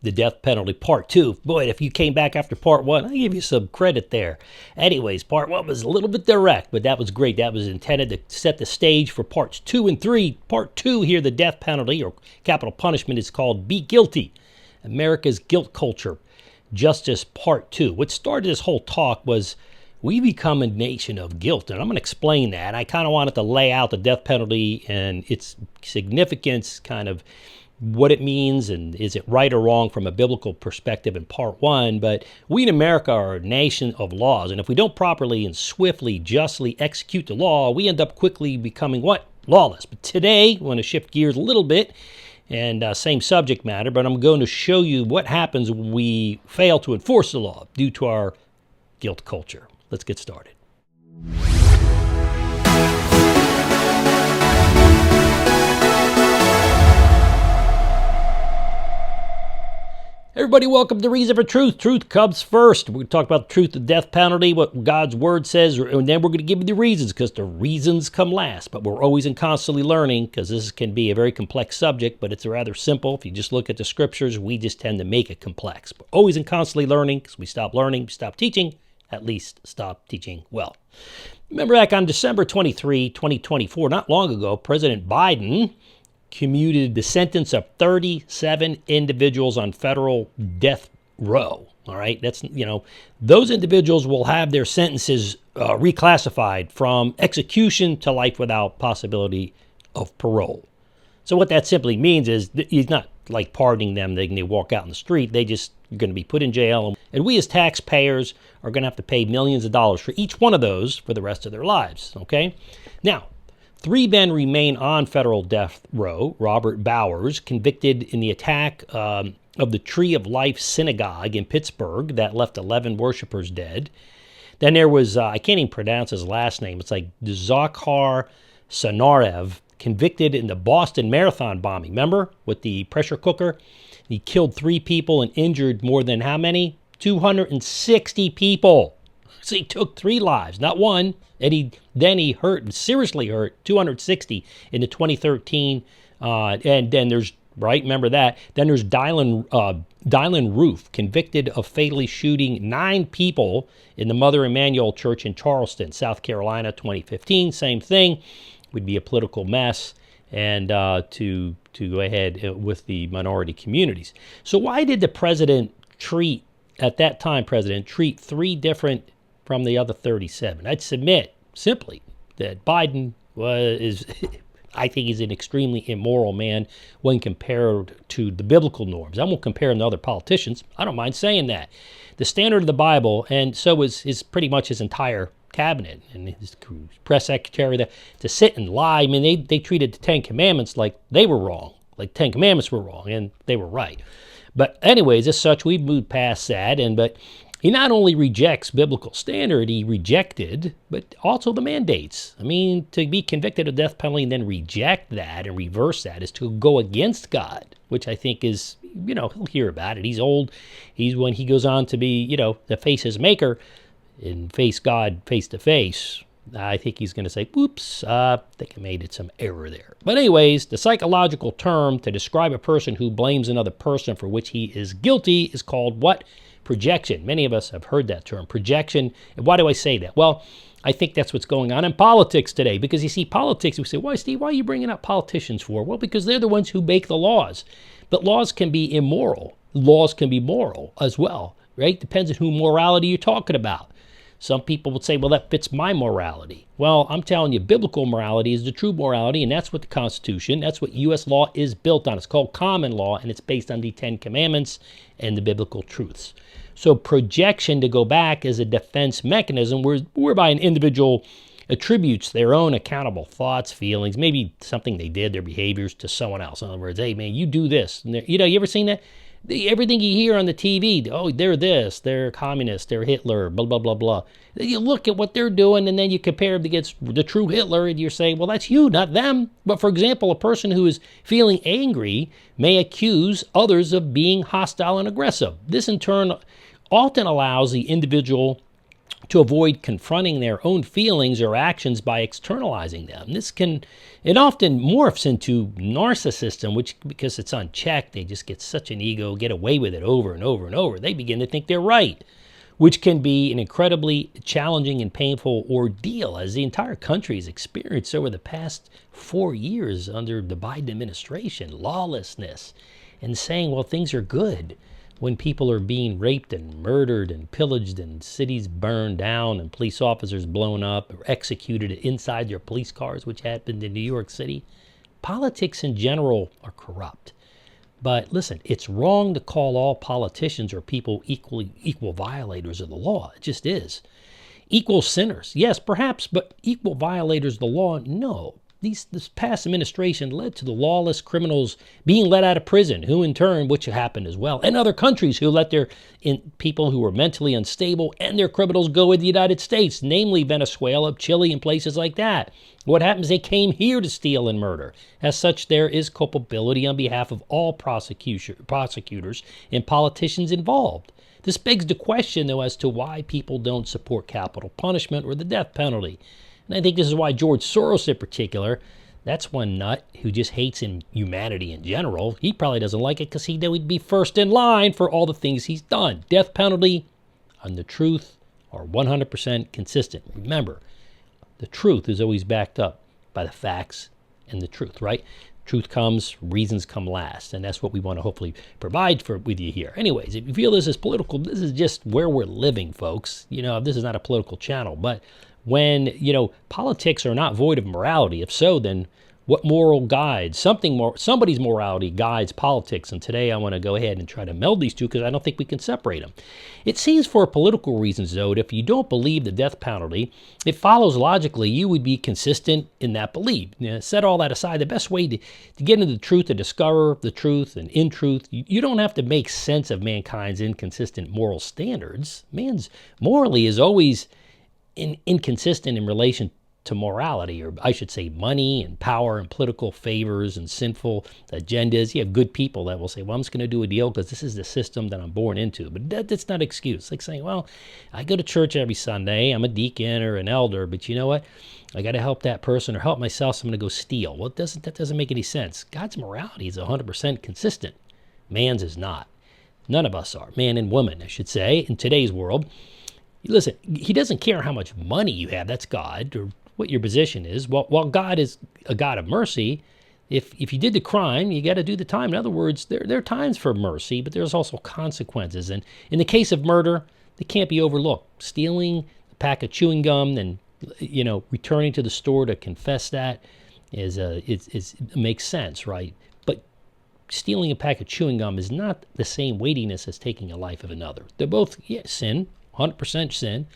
the death penalty part 2. Boy, if you came back after part 1, I give you some credit there. Anyways, part 1 was a little bit direct, but that was great. That was intended to set the stage for parts 2 and 3. Part 2 here, the death penalty or capital punishment, is called Be Guilty, America's Guilt Culture, Justice Part 2. What started this whole talk was we become a nation of guilt, and I'm going to explain that. I kind of wanted to lay out the death penalty and its significance, kind of what it means and is it right or wrong from a biblical perspective in part 1. But we in America are a nation of laws, and if we don't properly and swiftly, justly execute the law, we end up quickly becoming what? Lawless. But today, I want to shift gears a little bit, and same subject matter, but I'm going to show you what happens when we fail to enforce the law due to our guilt culture. Let's get started. Everybody, welcome to Reason for Truth. Truth comes first. We're going to talk about the truth of the death penalty, what God's word says, and then we're going to give you the reasons, because the reasons come last. But we're always and constantly learning, because this can be a very complex subject, but it's rather simple. If you just look at the scriptures, we just tend to make it complex. But always and constantly learning, because we stop learning, we stop teaching, at least stop teaching well. Remember back on December 23, 2024, not long ago, President Biden commuted the sentence of 37 individuals on federal death row. All right, that's, those individuals will have their sentences reclassified from execution to life without possibility of parole. So what that simply means is that he's not like pardoning them. They can walk out in the street. They just are going to be put in jail. And we as taxpayers are going to have to pay millions of dollars for each one of those for the rest of their lives. Okay. Now, 3 men remain on federal death row. Robert Bowers, convicted in the attack of the Tree of Life Synagogue in Pittsburgh that left 11 worshipers dead. Then there was, I can't even pronounce his last name. It's like Zakhar Sanarev, convicted in the Boston Marathon bombing. Remember, with the pressure cooker? He killed 3 people and injured more than how many? 260 people. So he took 3 lives, not one. And he seriously hurt 260 in the 2013. And then there's, right, remember that. Then there's Dylan Roof, convicted of fatally shooting 9 people in the Mother Emanuel Church in Charleston, South Carolina, 2015. Same thing. Would be a political mess, and to go ahead with the minority communities. So why did the president treat 3 different from the other 37? I'd submit simply that Biden I think he's an extremely immoral man when compared to the biblical norms. I won't compare him to other politicians. I don't mind saying that. The standard of the Bible, and so is pretty much his entire cabinet and his press secretary to sit and lie. I mean, they treated the 10 Commandments like they were wrong, like 10 Commandments were wrong, and they were right. But anyways, as such, we've moved past that. But he not only rejects biblical standard, he rejected, but also the mandates. I mean, to be convicted of death penalty and then reject that and reverse that is to go against God, which I think is, he'll hear about it. He's old. When he goes on to be, to face his maker and face God face to face, I think he's going to say, whoops, I think I made some error there. But anyways, the psychological term to describe a person who blames another person for which he is guilty is called what? Projection. Many of us have heard that term, projection. And why do I say that? Well, I think that's what's going on in politics today. Because you see, politics, we say, why, Steve, why are you bringing up politicians for? Well, because they're the ones who make the laws. But laws can be immoral. Laws can be moral as well, right? Depends on who morality you're talking about. Some people would say, well, that fits my morality. Well, I'm telling you, biblical morality is the true morality, and that's what the Constitution, that's what U.S. law is built on. It's called common law, and it's based on the 10 Commandments and the biblical truths. So projection, to go back, is a defense mechanism whereby an individual attributes their own accountable thoughts, feelings, maybe something they did, their behaviors, to someone else. In other words, hey, man, you do this. And you ever seen that? Everything you hear on the TV, oh, they're this, they're communist, they're Hitler, blah, blah, blah, blah. You look at what they're doing, and then you compare them against the true Hitler, and you're saying, well, that's you, not them. But for example, a person who is feeling angry may accuse others of being hostile and aggressive. This, in turn, often allows the individual to avoid confronting their own feelings or actions by externalizing them. It often morphs into narcissism, which, because it's unchecked, they just get such an ego, get away with it over and over and over. They begin to think they're right, which can be an incredibly challenging and painful ordeal, as the entire country has experienced over the past 4 years under the Biden administration. Lawlessness, and saying, well, things are good, when people are being raped and murdered and pillaged and cities burned down and police officers blown up or executed inside their police cars, which happened in New York City. Politics in general are corrupt. But listen, it's wrong to call all politicians or people equal violators of the law. It just is. Equal sinners, yes, perhaps, but equal violators of the law, no. This past administration led to the lawless criminals being let out of prison, who in turn, which happened as well, and other countries who let their people who were mentally unstable and their criminals go in the United States, namely Venezuela, Chile, and places like that. What happens? They came here to steal and murder. As such, there is culpability on behalf of all prosecutors and politicians involved. This begs the question, though, as to why people don't support capital punishment or the death penalty. And I think this is why George Soros in particular, that's one nut who just hates humanity in general. He probably doesn't like it because he knew he'd be first in line for all the things he's done. Death penalty and the truth are 100% consistent. Remember, the truth is always backed up by the facts and the truth, right? Truth comes, reasons come last, and that's what we want to hopefully provide with you here. Anyways, if you feel this is political, this is just where we're living, folks. This is not a political channel, but when, politics are not void of morality. If so, then what moral guides? Somebody's morality guides politics. And today I want to go ahead and try to meld these two because I don't think we can separate them. It seems for political reasons, though, that if you don't believe the death penalty, it follows logically you would be consistent in that belief. Set all that aside, the best way to get into the truth, to discover the truth and in truth, you don't have to make sense of mankind's inconsistent moral standards. Man's morally is always inconsistent in relation to morality, or I should say money and power and political favors and sinful agendas. You have good people that will say, well, I'm just going to do a deal because this is the system that I'm born into. But that's not an excuse. Like saying, well, I go to church every Sunday. I'm a deacon or an elder, but you know what? I got to help that person or help myself, so I'm going to go steal. Well, that doesn't make any sense. God's morality is 100% consistent. Man's is not. None of us are. Man and woman, I should say, in today's world. Listen, he doesn't care how much money you have. That's God, or what your position is. While God is a God of mercy, if you did the crime, you got to do the time. In other words, there are times for mercy, but there's also consequences. And in the case of murder, they can't be overlooked. Stealing a pack of chewing gum and returning to the store to confess that makes sense, right? But stealing a pack of chewing gum is not the same weightiness as taking a life of another. They're both sin. 100% sin,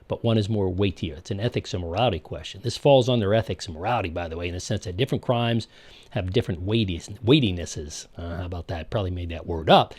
but one is more weightier. It's an ethics and morality question. This falls under ethics and morality, by the way, in the sense that different crimes have different weightinesses. How about that? Probably made that word up.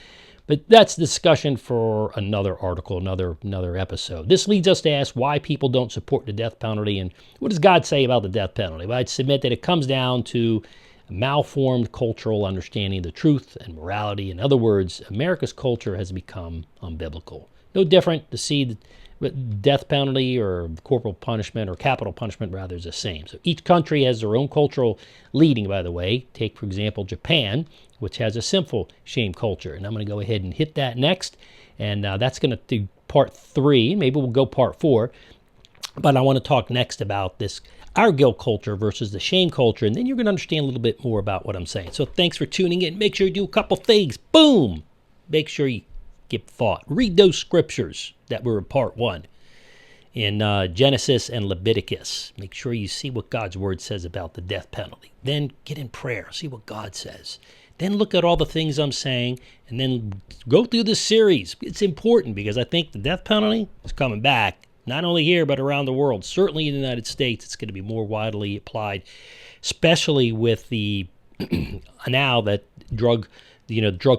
But that's discussion for another article, another episode. This leads us to ask why people don't support the death penalty, and what does God say about the death penalty? Well, I'd submit that it comes down to a malformed cultural understanding of the truth and morality. In other words, America's culture has become unbiblical. No different to see the death penalty or corporal punishment or capital punishment, rather, is the same. So each country has their own cultural leading, by the way. Take, for example, Japan, which has a sinful shame culture. And I'm going to go ahead and hit that next. And that's going to do part 3. Maybe we'll go part 4. But I want to talk next about our guilt culture versus the shame culture. And then you're going to understand a little bit more about what I'm saying. So thanks for tuning in. Make sure you do a couple things. Boom! Make sure you give thought. Read those scriptures that were in part 1 in Genesis and Leviticus. Make sure you see what God's word says about the death penalty. Then get in prayer. See what God says. Then look at all the things I'm saying, and then go through this series. It's important because I think the death penalty is coming back, not only here but around the world. Certainly in the United States, it's going to be more widely applied, especially with the now that drug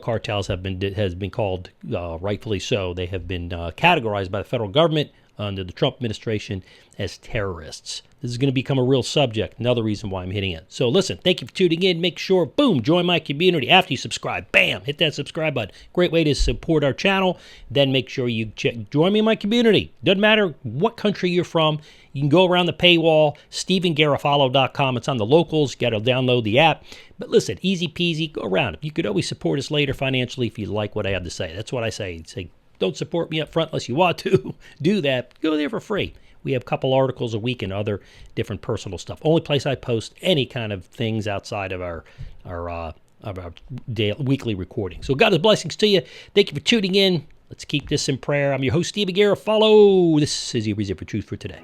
cartels has been called, rightfully so, they have been categorized by the federal government under the Trump administration as terrorists. This is going to become a real subject. Another reason why I'm hitting it. So listen, thank you for tuning in. Make sure, boom, join my community. After you subscribe, bam, hit that subscribe button. Great way to support our channel. Then make sure you join me in my community. Doesn't matter what country you're from. You can go around the paywall, StephenGarofalo.com. It's on the locals. You got to download the app. But listen, easy peasy, go around. You could always support us later financially if you like what I have to say. That's what I say. Say, don't support me up front unless you want to. Do that. Go there for free. We have a couple articles a week and other different personal stuff. Only place I post any kind of things outside of our weekly recording. So God's blessings to you. Thank you for tuning in. Let's keep this in prayer. I'm your host, Stephen Garofalo. This is your Reason for Truth for today.